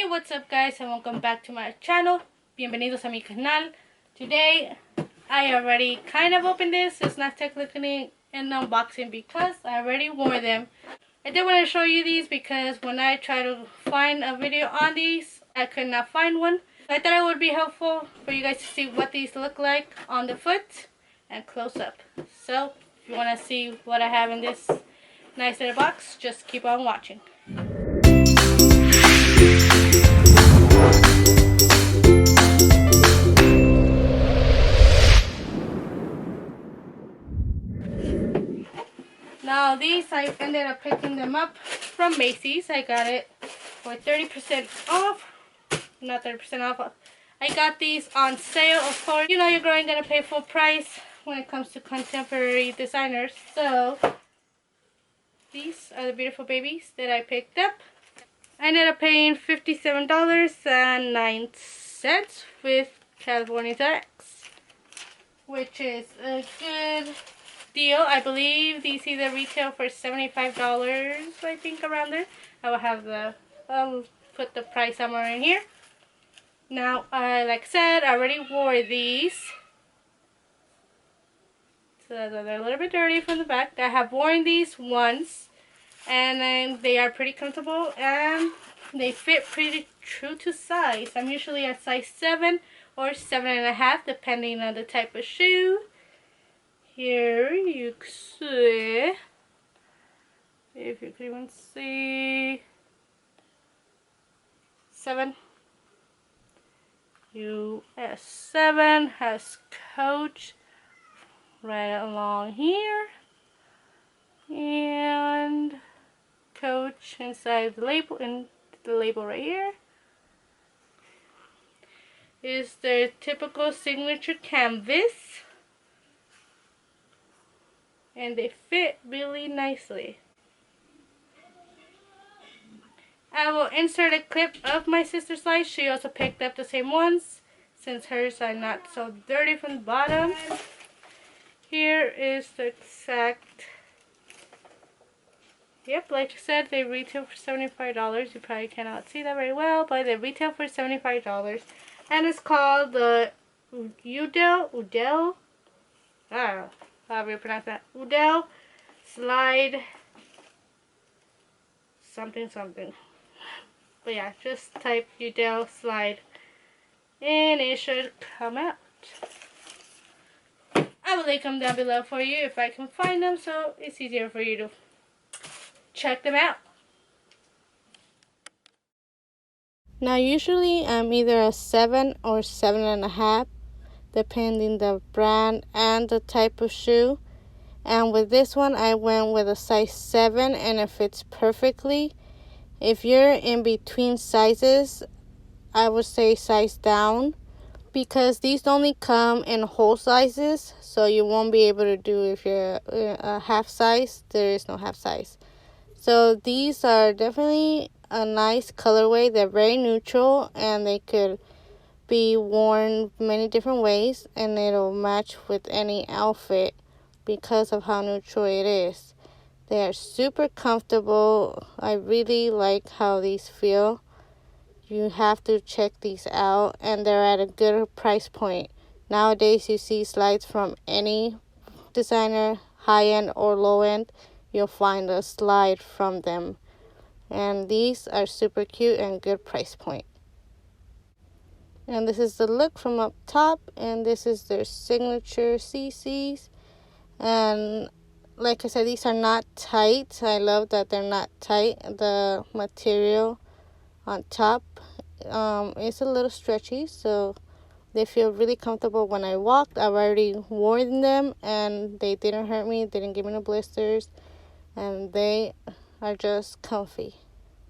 What's up guys, and welcome back to my channel. Bienvenidos a mi canal. Today I already kind of opened this. It's not technically an unboxing because I already wore them. I did want to show you these because when I tried to find a video on these, I could not find one. I thought it would be helpful for you guys to see what these look like on the foot and close up. So if you want to see what I have in this nice little box, just keep on watching. Now these, I ended up picking them up from Macy's. I got it for 30% off. Not 30% off. I got these on sale. Of course, you know your girl ain't gonna pay full price when it comes to contemporary designers. So these are the beautiful babies that I picked up. I ended up paying $57.09 with California tax, which is a good deal. I believe these either retail for $75, I think, around there. I'll put the price somewhere in here. Now, like I said, I already wore these, so they're a little bit dirty from the back. I have worn these once, and then they are pretty comfortable and they fit pretty true to size. I'm usually at size 7 or 7.5, depending on the type of shoe. Here you can see, if you can even see, 7. US 7 has Coach right along here, and Coach inside the label, and the label right here is their typical signature canvas. And they fit really nicely. I will insert a clip of my sister's size. She also picked up the same ones, since hers are not so dirty from the bottom. Here is the exact, yep, like I said, they retail for $75. You probably cannot see that very well, but they retail for $75. And it's called the Udele, I don't know however you pronounce that, Udele slide something. But yeah, just type Udele slide and it should come out. I will link them down below for you if I can find them, so it's easier for you to check them out. Now usually I'm either a 7 or 7.5, depending the brand and the type of shoe. And with this one I went with a size 7 and it fits perfectly. If you're in between sizes, I would say size down, because these only come in whole sizes, so you won't be able to do, if you're a half size, there is no half size. So these are definitely a nice colorway. They're very neutral and they could be worn many different ways and it'll match with any outfit because of how neutral it is. They are super comfortable. I really like how these feel. You have to check these out, and they're at a good price point. Nowadays you see slides from any designer, high end or low end, you'll find a slide from them, and these are super cute and good price point. And this is the look from up top, and this is their signature CCs. And like I said, these are not tight. I love that they're not tight. The material on top is a little stretchy, so they feel really comfortable when I walked. I've already worn them and they didn't hurt me, didn't give me no blisters, and they are just comfy.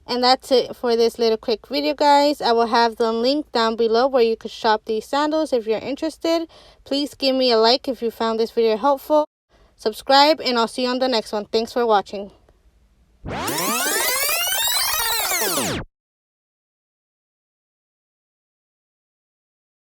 And that's it for this little quick video, guys. I will have the link down below where you could shop these sandals if you're interested. Please give me a like if you found this video helpful. Subscribe, and I'll see you on the next one. Thanks for watching.